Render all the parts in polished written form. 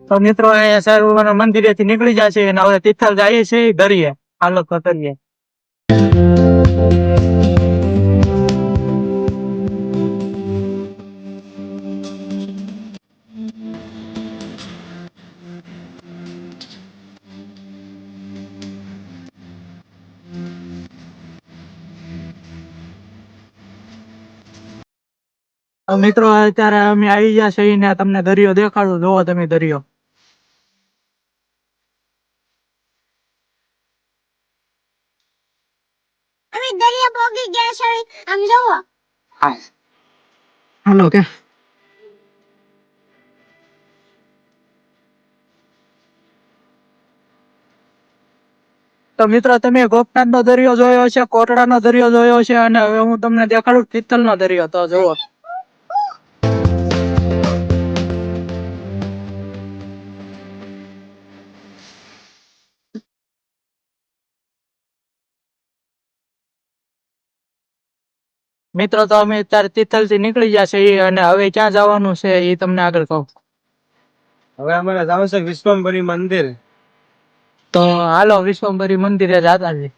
તો મિત્રો અહીંયા સારું મંદિરેથી નીકળી જશે અને હવે તિથલ જઈએ છીએ દરિયે. હાલો તો કરીએ. મિત્રો અત્યારે અમે આવી ગયા છીએ ને તમને દરિયો દેખાડું. જોવો તમે દરિયો. અમે દરિયા પોગી ગયા છે. આમ જોવો. હાલો કે તો મિત્રો તમે ગોપનાથ નો દરિયો જોયો છે, કોટડા નો દરિયો જોયો છે, અને હવે હું તમને દેખાડું તિથલ નો દરિયો. તો જોવો. મિત્રો તો અમે અત્યારે તિથલ થી નીકળી ગયા છે અને હવે ક્યાં જવાનું છે એ તમને આગળ કહું. હવે અમારે જવાનું છે વિશ્વંભરી મંદિર. તો હાલો વિશ્વંભરી મંદિરે જતા છે.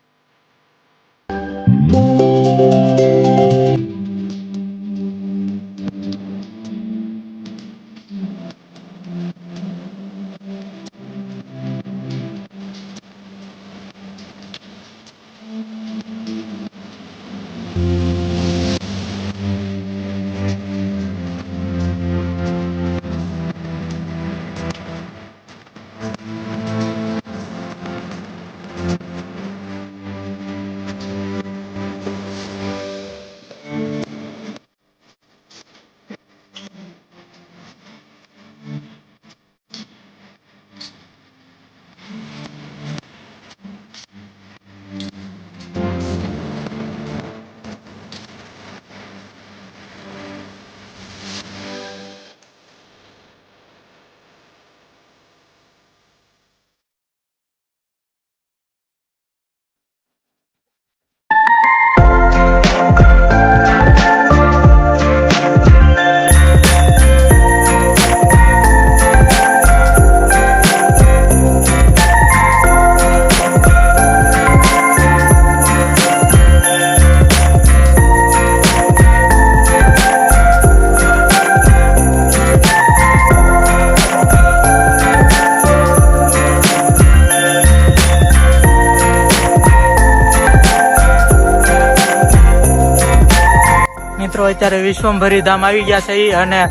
મિત્રો અત્યારે વિશ્વંભરી ધામ આવી ગયા છે અને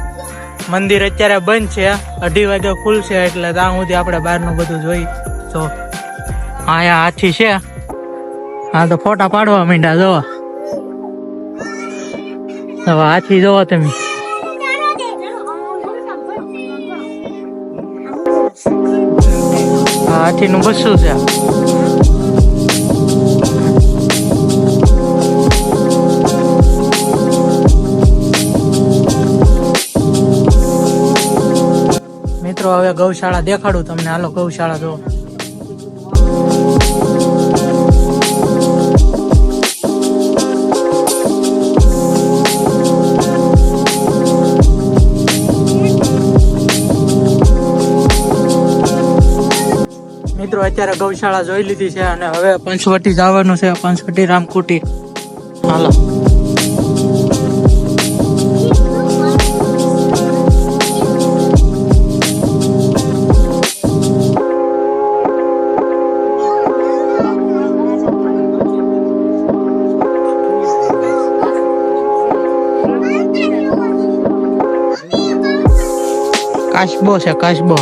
મંદિર અત્યારે બંધ છે. 2:30 વાગે ખુલશે એટલે ત્યાં સુધી આપણે બહારનું બધું જોઈ. તો અહીંયા હાથી છે. હા તો ફોટા પાડવા માંડ્યા. જોવો હવે હાથી જોવો તમે. હાથી નું બસ્સું છે. મિત્રો હવે ગૌશાળા દેખાડું તમને. હાલો ગૌશાળા જો. મિત્રો અત્યારે ગૌશાળા જોઈ લીધી છે અને હવે પંચવટી જવાનું છે. પંચવટી રામકુટી. હાલો. કાચબો છે કાચબો.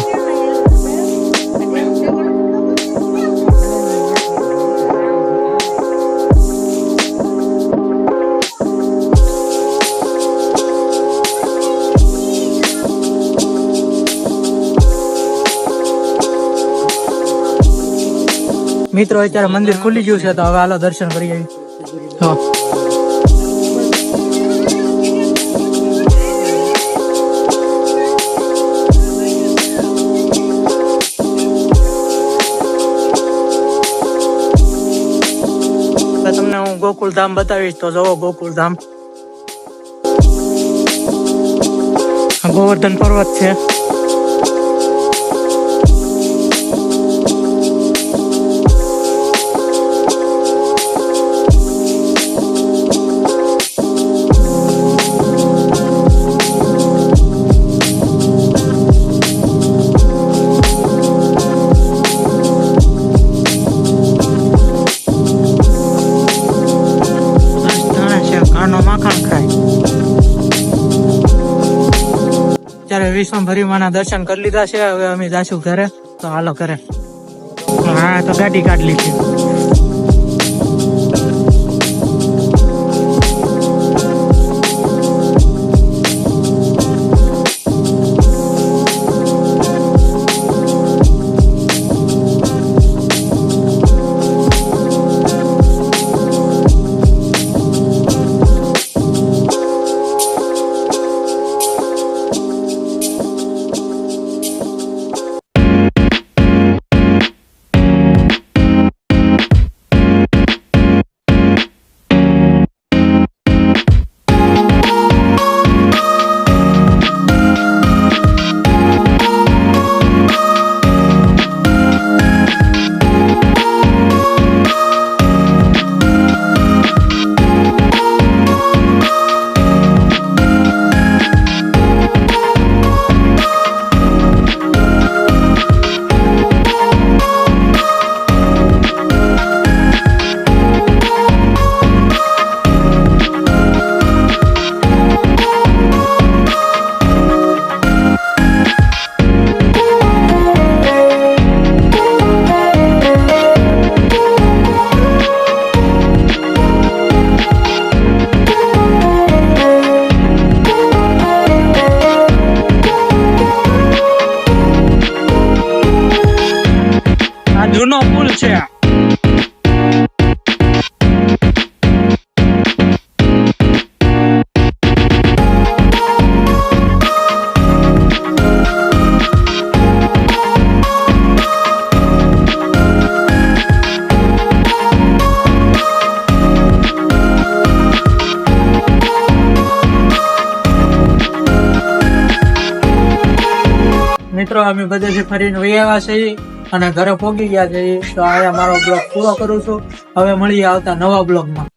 મિત્રો અત્યારે મંદિર ખુલી ગયું છે તો હવે હાલો દર્શન કરી આવી. તમને હું ગોકુળધામ બતાવીશ. તો જોવો ગોકુળધામ. ગોવર્ધન પર્વત છે. વિશ્વભરીમાંના દર્શન કરી લીધા છે. હવે અમે જાશું ઘરે. તો હાલો ઘરે. હા તો ગાડી કાઢ લીધી. જૂનો પુલ છે. મિત્રો અમે બધેથી ફરીને વહી આવ્યા છીએ અને ઘરે પહોંચી ગયા છે. તો અહીંયા મારો બ્લોગ પૂરો કરું છું. હવે મળીએ આવતા નવા બ્લોગમાં.